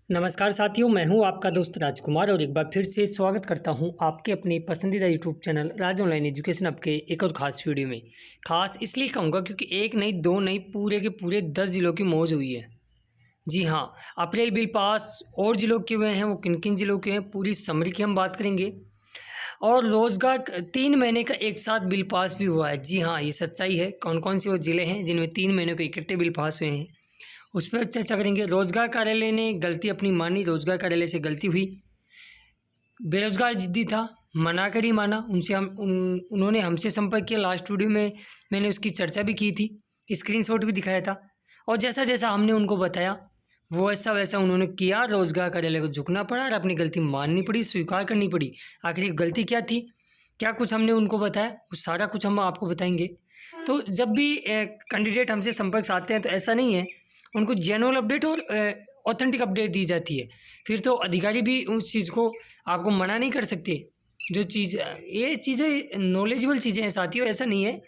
नमस्कार साथियों, मैं हूं आपका दोस्त राजकुमार और एक बार फिर से स्वागत करता हूं आपके अपने पसंदीदा यूट्यूब चैनल राज ऑनलाइन एजुकेशन अब के एक और ख़ास वीडियो में। ख़ास इसलिए कहूँगा क्योंकि एक नहीं, दो नहीं, पूरे के पूरे 10 ज़िलों की मौज हुई है। जी हाँ, अप्रैल बिल पास और ज़िलों के हुए हैं, वो किन-किन ज़िलों के हैं, पूरी समरी की हम बात करेंगे। और रोज़गार 3 महीने का एक साथ बिल पास भी हुआ है। जी हाँ, ये सच्चाई है। कौन-कौन से वो ज़िले हैं जिनमें 3 महीने के इकट्ठे बिल पास हुए हैं, उस पर चर्चा करेंगे। रोजगार कार्यालय ने गलती अपनी मानी, रोजगार कार्यालय से गलती हुई। बेरोजगार जिद्दी था, मना कर ही माना। उन्होंने हमसे संपर्क किया। लास्ट वीडियो में मैंने उसकी चर्चा भी की थी, स्क्रीनशॉट भी दिखाया था। और जैसा जैसा हमने उनको बताया वो वैसा वैसा उन्होंने किया। रोजगार कार्यालय को झुकना पड़ा और अपनी गलती माननी पड़ी, स्वीकार करनी पड़ी। आखिर गलती क्या थी, क्या कुछ हमने उनको बताया, वो सारा कुछ हम आपको बताएंगे। तो जब भी कैंडिडेट हमसे संपर्क साधते हैं तो ऐसा नहीं है, उनको जेन्युइन अपडेट और ऑथेंटिक अपडेट दी जाती है। फिर तो अधिकारी भी उस चीज़ को आपको मना नहीं कर सकते। जो चीज़ ये चीज़ें नॉलेजेबल चीज़ें हैं साथियों, ऐसा नहीं है।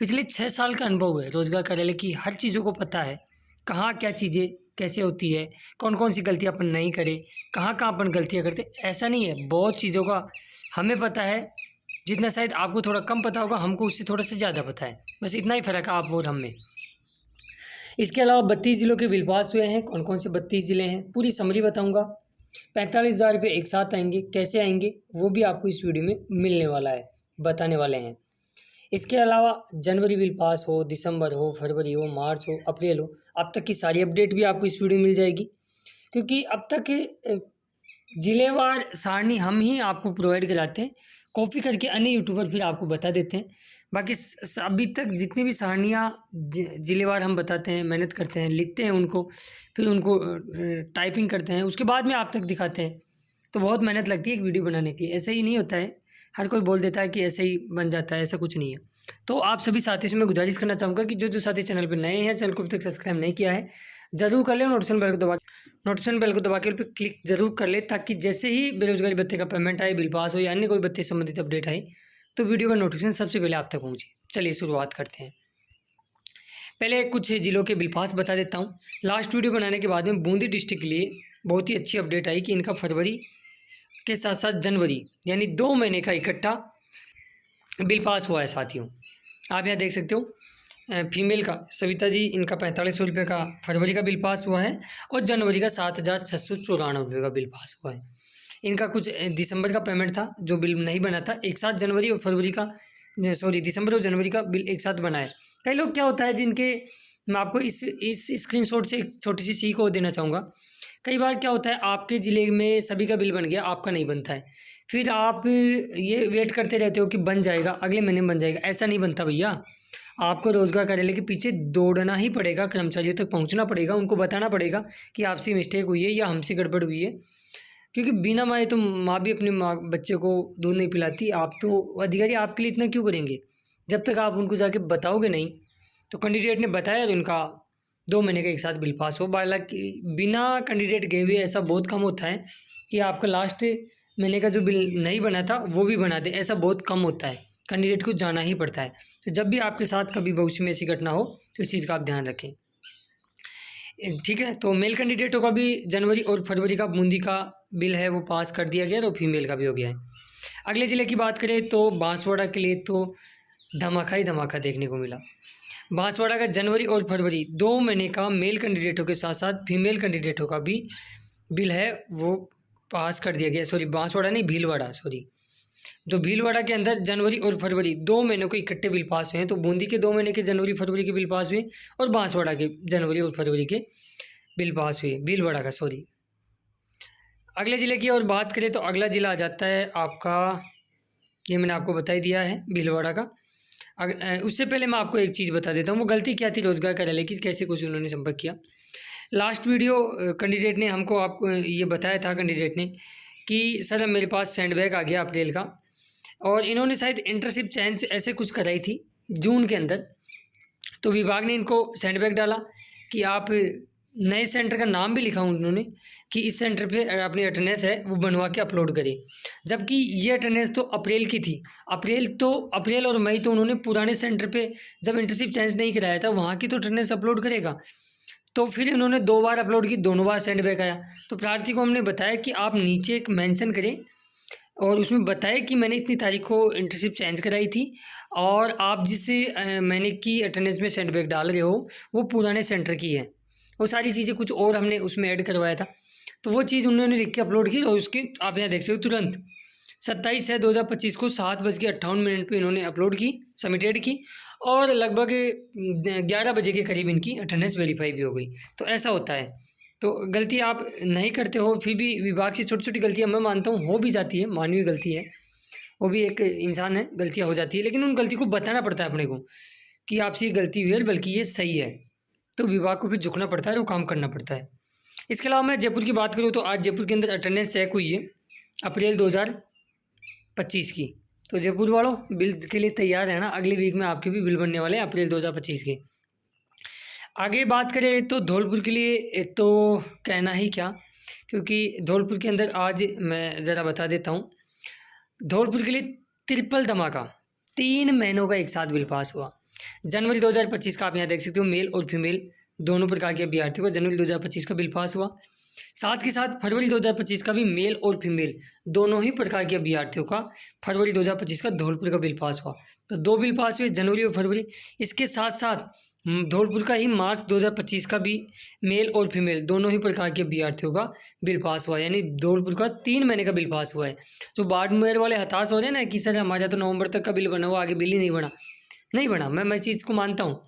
पिछले 6 साल का अनुभव है, रोज़गार कार्यालय की हर चीज़ों को पता है। कहाँ क्या चीज़ें कैसे होती है, कौन-कौन सी गलतियाँ अपन नहीं करें, कहाँ-कहाँ अपन गलतियाँ करते, ऐसा नहीं है। बहुत चीज़ों का हमें पता है, जितना शायद आपको थोड़ा कम पता होगा, हमको उससे थोड़ा सा ज़्यादा पता है। बस इतना ही फ़र्क है आप और हम में। इसके अलावा 32 ज़िलों के बिल पास हुए हैं। कौन-कौन से 32 ज़िले हैं, पूरी समरी बताऊँगा। 45,000 रुपये एक साथ आएँगे, कैसे आएँगे, वो भी आपको इस वीडियो में मिलने वाला है, बताने वाले हैं। इसके अलावा जनवरी बिल पास हो, दिसंबर हो, फरवरी हो, मार्च हो, अप्रैल हो, अब तक की सारी अपडेट भी आपको इस वीडियो में मिल जाएगी। क्योंकि अब तक ज़िलेवार सारणी हम ही आपको प्रोवाइड कराते हैं, कॉपी करके अन्य यूट्यूबर फिर आपको बता देते हैं। बाकी अभी तक जितनी भी सारणियाँ ज़िलेवार हम बताते हैं, मेहनत करते हैं, लिखते हैं उनको, फिर उनको टाइपिंग करते हैं, उसके बाद में आप तक दिखाते हैं। तो बहुत मेहनत लगती है एक वीडियो बनाने की, ऐसे ही नहीं होता है। हर कोई बोल देता है कि ऐसे ही बन जाता है, ऐसा कुछ नहीं है। तो आप सभी साथियों से मैं गुजारिश करना चाहूँगा कि जो साथी चैनल पर नए हैं, चैनल को अभी तक सब्सक्राइब नहीं किया है, ज़रूर कर लें। नोटिफिकेशन बेल को दबा के पे क्लिक ज़रूर कर ले, ताकि जैसे ही बेरोजगारी भत्ते का पेमेंट आए, बिल पास हो या अन्य कोई भत्ते संबंधित अपडेट आए, तो वीडियो का नोटिफिकेशन सबसे पहले आप तक पहुँचे। चलिए शुरुआत करते हैं। पहले कुछ ज़िलों के बिल पास बता देता हूँ। लास्ट वीडियो बनाने के बाद में बूंदी डिस्ट्रिक्ट के लिए बहुत ही अच्छी अपडेट आई कि इनका फरवरी के साथ साथ जनवरी यानी 2 महीने का इकट्ठा बिल पास हुआ है साथियों। आप यहाँ देख सकते हो, फीमेल का सविता जी, इनका 4500 रुपये का फरवरी का बिल पास हुआ है और जनवरी का 7,694 रुपये का बिल पास हुआ है। इनका कुछ दिसंबर का पेमेंट था जो बिल नहीं बना था, एक साथ जनवरी और फरवरी का, सॉरी, दिसंबर और जनवरी का बिल एक साथ बना है। कई लोग क्या होता है जिनके, मैं आपको इस स्क्रीनशॉट से एक छोटी सी सीख और देना चाहूँगा। कई बार क्या होता है, आपके ज़िले में सभी का बिल बन गया, आपका नहीं बनता है। फिर आप ये वेट करते रहते हो कि बन जाएगा, अगले महीने बन जाएगा। ऐसा नहीं बनता भैया। आपको रोजगार कार्यालय के पीछे दौड़ना ही पड़ेगा, कर्मचारियों तक पहुंचना पड़ेगा, उनको बताना पड़ेगा कि आपसे मिस्टेक हुई है या हमसे गड़बड़ हुई है। क्योंकि बिना माँ तो माँ भी अपने माँ बच्चे को दूध नहीं पिलाती। आप तो अधिकारी आपके लिए इतना क्यों करेंगे, जब तक आप उनको जाके बताओगे नहीं। तो कैंडिडेट ने बताया तो उनका 2 महीने का एक साथ बिल पास हो। हालांकि बिना कैंडिडेट गए हुए ऐसा बहुत कम होता है कि आपका लास्ट महीने का जो बिल नहीं बना था वो भी बना दे, ऐसा बहुत कम होता है। कैंडिडेट को जाना ही पड़ता है। तो जब भी आपके साथ कभी भविष्य में ऐसी घटना हो तो इस चीज़ का आप ध्यान रखें, ठीक है। तो मेल कैंडिडेटों का भी जनवरी और फरवरी का बूंदी का बिल है वो पास कर दिया गया, तो फीमेल का भी हो गया है। अगले ज़िले की बात करें तो बांसवाड़ा के लिए तो धमाका ही धमाका देखने को मिला। बांसवाड़ा का जनवरी और फरवरी 2 महीने का मेल कैंडिडेटों के साथ साथ फीमेल कैंडिडेटों का भी बिल है वो पास कर दिया गया। सॉरी, बांसवाड़ा नहीं, भीलवाड़ा, सॉरी। तो भीलवाड़ा के अंदर जनवरी और फरवरी 2 महीनों के इकट्ठे बिल पास हुए हैं। तो बूंदी के 2 महीने के जनवरी फरवरी के बिल पास हुए और बांसवाड़ा के जनवरी और फरवरी के बिल पास हुए, भीलवाड़ा का, सॉरी। अगले ज़िले की और बात करें तो अगला ज़िला आ जाता है आपका, ये मैंने आपको बता ही दिया है, भीलवाड़ा का। उससे पहले मैं आपको एक चीज़ बता देता हूँ, वो गलती क्या थी रोजगार कार्यालय की, कैसे कुछ उन्होंने संपर्क किया। लास्ट वीडियो कैंडिडेट ने हमको आपको ये बताया था, कैंडिडेट ने, कि सर मेरे पास सैंडबैग आ गया अप्रैल का, और इन्होंने शायद इंटर्नशिप चेंज ऐसे कुछ कराई थी जून के अंदर। तो विभाग ने इनको सैंडबैग डाला कि आप नए सेंटर का नाम भी लिखा उन्होंने कि इस सेंटर पे अपनी अटेंडेंस है वो बनवा के अपलोड करें। जबकि ये अटेंडेंस तो अप्रैल की थी। अप्रैल और मई तो उन्होंने पुराने सेंटर पे जब इंटर्नशिप चेंज नहीं कराया था वहाँ की तो अटेंडेंस अपलोड करेगा। तो फिर इन्होंने 2 बार अपलोड की, दोनों बार सेंड बैक आया। तो प्रार्थी को हमने बताया कि आप नीचे एक मेंशन करें और उसमें बताया कि मैंने इतनी तारीख को इंटर्नशिप चेंज कराई थी और आप जिस महीने की अटेंडेंस में सेंड बैक डाल रहे हो वो पुराने सेंटर की है। वो सारी चीज़ें कुछ और हमने उसमें ऐड करवाया था, तो वो चीज़ उन्होंने लिख के अपलोड की और उसके आप यहाँ देख सकते हो तुरंत 27/6/2025 को 7:58 पे इन्होंने अपलोड की, सबमिटेड की और लगभग 11 बजे के करीब इनकी अटेंडेंस वेरीफाई भी हो गई। तो ऐसा होता है। तो गलती आप नहीं करते हो, फिर भी विभाग से छोटी छोटी गलतियाँ मैं मानता हूँ हो भी जाती है, मानवीय गलती है, वो भी एक इंसान है, गलतियाँ हो जाती है, लेकिन उन गलती को बताना पड़ता है अपने को कि आपसे ये गलती हुई है बल्कि ये सही है। तो विभाग को फिर झुकना पड़ता है और काम करना पड़ता है। इसके अलावा मैं जयपुर की बात करूँ तो आज जयपुर के अंदर अटेंडेंस चेक हुई है अप्रैल 2025 की। तो जयपुर वालों बिल के लिए तैयार है ना, अगले वीक में आपके भी बिल बनने वाले हैं अप्रैल 2025 के। आगे बात करें तो धौलपुर के लिए तो कहना ही क्या, क्योंकि धौलपुर के अंदर आज मैं ज़रा बता देता हूँ। धौलपुर के लिए ट्रिपल धमाका, 3 महीनों का एक साथ बिल पास हुआ। जनवरी 2025 का आप यहाँ देख सकते हो, मेल और फीमेल दोनों प्रकार के अभ्यर्थियों को जनवरी 2025 का बिल पास हुआ। साथ के साथ फरवरी 2025 का भी मेल और फीमेल दोनों ही प्रकार के अभ्यर्थियों का फरवरी 2025 का धौलपुर का बिल पास हुआ। तो 2 बिल पास हुए, जनवरी और फरवरी। इसके साथ साथ धौलपुर का ही मार्च 2025 का भी मेल और फीमेल दोनों ही प्रकार के अभ्यर्थियों का बिल पास हुआ, यानी धौलपुर का 3 महीने का बिल पास हुआ है। जो बाड़मेर वाले हताश हो रहे हैं ना कि सर हमारा तो नवंबर तक का बिल बना हुआ, आगे बिल ही नहीं बना, मैं चीज़ को मानता हूँ,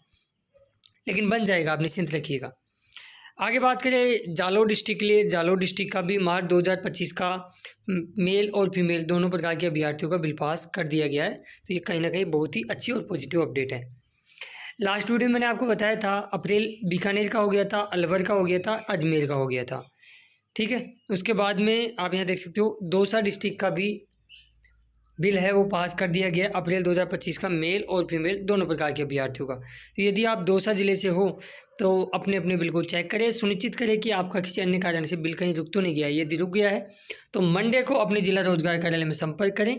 लेकिन बन जाएगा, आप निश्चिंत रखिएगा। आगे बात करें जालौर डिस्ट्रिक्ट के लिए, जालौर डिस्ट्रिक्ट का भी मार्च 2025 का मेल और फीमेल दोनों प्रकार के अभ्यर्थियों का बिल पास कर दिया गया है। तो ये कहीं ना कहीं बहुत ही अच्छी और पॉजिटिव अपडेट है। लास्ट वीडियो में मैंने आपको बताया था अप्रैल बीकानेर का हो गया था, अलवर का हो गया था, अजमेर का हो गया था, ठीक है। उसके बाद में आप यहाँ देख सकते हो दौसा डिस्ट्रिक्ट का भी बिल है वो पास कर दिया गया अप्रैल 2025 का, मेल और फीमेल दोनों प्रकार के अभ्यर्थियों का। तो यदि आप दौसा ज़िले से हो तो अपने अपने बिल को चेक करें, सुनिश्चित करें कि आपका किसी अन्य कारण से बिल कहीं रुक तो नहीं गया है। यदि रुक गया है तो मंडे को अपने जिला रोजगार कार्यालय में संपर्क करें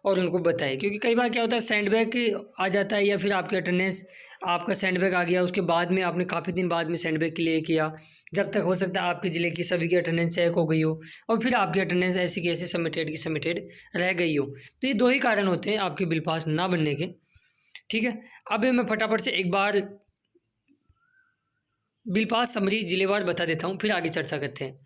और उनको बताएं, क्योंकि कई बार क्या होता है सेंडबैक आ जाता है या फिर आपकी अटेंडेंस आपका सेंडबैक आ गया, उसके बाद में आपने काफ़ी दिन बाद में सेंडबैक क्लियर किया, जब तक हो सकता है आपके ज़िले की सभी की अटेंडेंस चेक हो गई हो और फिर आपकी अटेंडेंस ऐसी की ऐसे सबमिटेड रह गई हो। तो ये 2 ही कारण होते हैं आपके बिल पास ना बनने के, ठीक है। अब मैं फटाफट से एक बार बिल पास समरी जिलेवार बता देता हूँ, फिर आगे चर्चा करते हैं।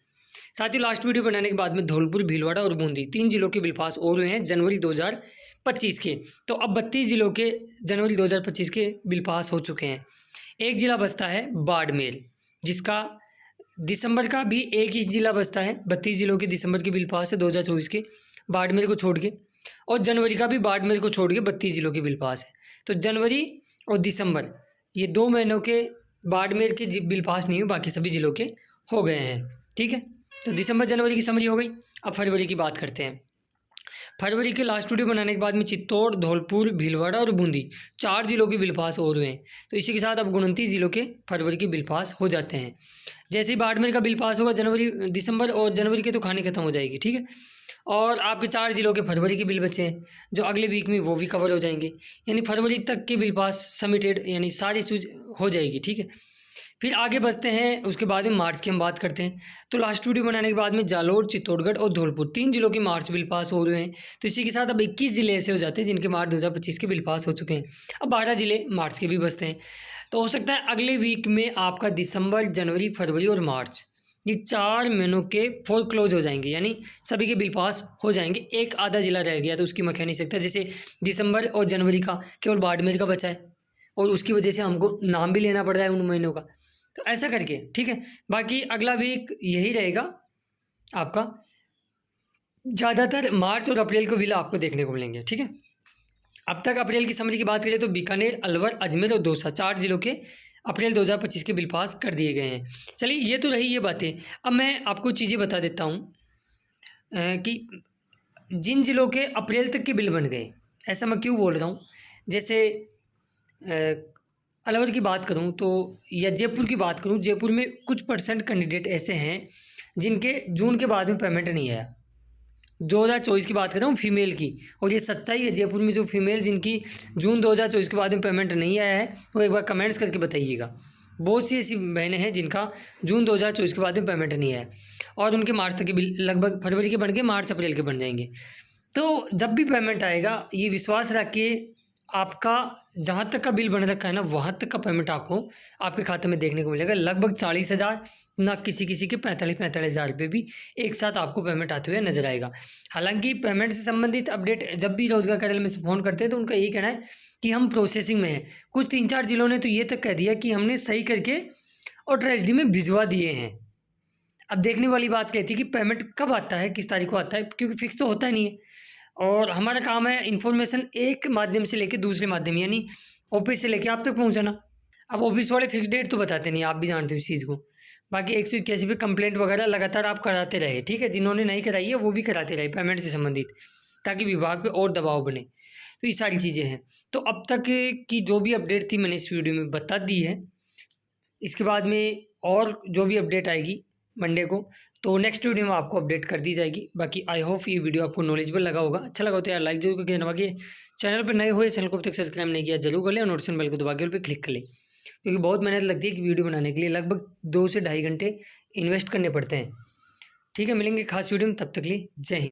साथ ही लास्ट वीडियो बनाने के बाद में धौलपुर, भीलवाड़ा और बूंदी 3 जिलों के बिल पास और हुए हैं जनवरी 2025 के। तो अब 32 जिलों के जनवरी 2025 के बिल पास हो चुके हैं। एक ज़िला बचता है बाड़मेर, जिसका दिसंबर का भी एक ही ज़िला बचता है। 32 जिलों के दिसंबर के बिल पास है 2024 के, बाड़मेर को छोड़ के, और जनवरी का भी बाड़मेर को छोड़ के 32 जिलों के बिल पास है। तो जनवरी और दिसंबर ये 2 महीनों के बाड़मेर के बिल पास नहीं हुए, बाकी सभी जिलों के हो गए हैं, ठीक है। तो दिसंबर जनवरी की समरी हो गई। अब फरवरी की बात करते हैं। फरवरी के लास्ट वीडियो बनाने के बाद में चित्तौड़, धौलपुर, भीलवाड़ा और बूंदी 4 जिलों के बिल पास हो रहे हैं। तो इसी के साथ अब 29 जिलों के फरवरी के बिल पास हो जाते हैं। जैसे ही बाड़मेर का बिल पास होगा जनवरी, दिसंबर और जनवरी के तो कहानी खत्म हो जाएगी, ठीक है। और आपके 4 जिलों के फरवरी के बिल बचे हैं जो अगले वीक में वो भी कवर हो जाएंगे, यानी फरवरी तक के बिल पास सबमिटेड, यानी सारी चीज़ हो जाएगी, ठीक है। फिर आगे बढ़ते हैं, उसके बाद में मार्च की हम बात करते हैं। तो लास्ट वीडियो बनाने के बाद में जालौर, चित्तौड़गढ़ और धौलपुर 3 जिलों के मार्च बिल पास हो रहे हैं। तो इसी के साथ अब 21 जिले ऐसे हो जाते हैं जिनके मार्च 2025 के बिल पास हो चुके हैं। अब 12 जिले मार्च के भी बचते हैं। तो हो सकता है अगले वीक में आपका दिसंबर, जनवरी, फरवरी और मार्च ये 4 महीनों के फुल क्लोज हो जाएंगे, यानी सभी के बिल पास हो जाएंगे। एक आधा जिला रह गया तो उसकी मैं कह नहीं सकता, जैसे दिसंबर और जनवरी का केवल बाड़मेर का बचा है और उसकी वजह से हमको नाम भी लेना पड़ रहा है उन महीनों का। तो ऐसा करके, ठीक है। बाकी अगला वीक यही रहेगा आपका, ज़्यादातर मार्च और अप्रैल को बिल आपको देखने को मिलेंगे, ठीक है। अब तक अप्रैल की समरी की बात करें तो बीकानेर, अलवर, अजमेर और दौसा 4 जिलों के अप्रैल 2025 के बिल पास कर दिए गए हैं। चलिए ये तो रही ये बातें। अब मैं आपको चीज़ें बता देता हूँ कि जिन जिलों के अप्रैल तक के बिल बन गए, ऐसा मैं क्यों बोल रहा हूँ। जैसे अलवर की बात करूं तो, या जयपुर की बात करूं, जयपुर में कुछ % कैंडिडेट ऐसे हैं जिनके जून के बाद में पेमेंट नहीं आया। 2024 की बात कर रहा हूँ फीमेल की, और ये सच्चाई है। जयपुर में जो फीमेल जिनकी जून 2024 के बाद में पेमेंट नहीं आया है वो एक बार कमेंट्स करके बताइएगा, बहुत सी ऐसी बहनें हैं जिनका जून 2024 के बाद में पेमेंट नहीं है और उनके मार्च तक के बिल लगभग फरवरी के बन के मार्च अप्रैल के बन जाएंगे। तो जब भी पेमेंट आएगा ये विश्वास रखिए, आपका जहाँ तक का बिल बन रखा है ना वहाँ तक का पेमेंट आपको आपके खाते में देखने को मिलेगा। लगभग 40,000 ना किसी के 45,000 रुपये भी एक साथ आपको पेमेंट आते हुए नजर आएगा। हालांकि पेमेंट से संबंधित अपडेट जब भी रोजगार कार्यालय में से फ़ोन करते हैं तो उनका यही कहना है कि हम प्रोसेसिंग में हैं। कुछ 3-4 जिलों ने तो ये तक कह दिया कि हमने सही करके और ट्रेजरी में भिजवा दिए हैं। अब देखने वाली बात कहती है कि पेमेंट कब आता है, किस तारीख को आता है, क्योंकि फिक्स तो होता ही नहीं है। और हमारा काम है इन्फॉर्मेशन एक माध्यम से लेके दूसरे माध्यम यानी ऑफिस से लेके आप तक पहुंचाना। अब ऑफिस वाले फिक्स डेट तो बताते नहीं, आप भी जानते हो इस चीज़ को। बाकी 181 पे कंप्लेंट वगैरह लगातार आप कराते रहे, ठीक है, जिन्होंने नहीं कराई है वो भी कराते रहे पेमेंट से संबंधित, ताकि विभाग पे और दबाव बने। तो ये सारी चीज़ें हैं। तो अब तक की जो भी अपडेट थी मैंने इस वीडियो में बता दी है। इसके बाद में और जो भी अपडेट आएगी मंडे को तो नेक्स्ट वीडियो में आपको अपडेट कर दी जाएगी। बाकी आई होप ये वीडियो आपको नॉलेजेबल लगा होगा। अच्छा लगा हो तो यार लाइक जरूर करके देना। बाकी चैनल पर नए हुए चैनल को अब तक सब्सक्राइब नहीं किया जरूर कर लें और नोटिफिकेशन बेल को दबा के उस पर क्लिक कर लें, क्योंकि बहुत मेहनत लगती है कि वीडियो बनाने के लिए लगभग 2 से ढाई घंटे इन्वेस्ट करने पड़ते हैं। ठीक है, मिलेंगे खास वीडियो में, तब तक लिए जय हिंद।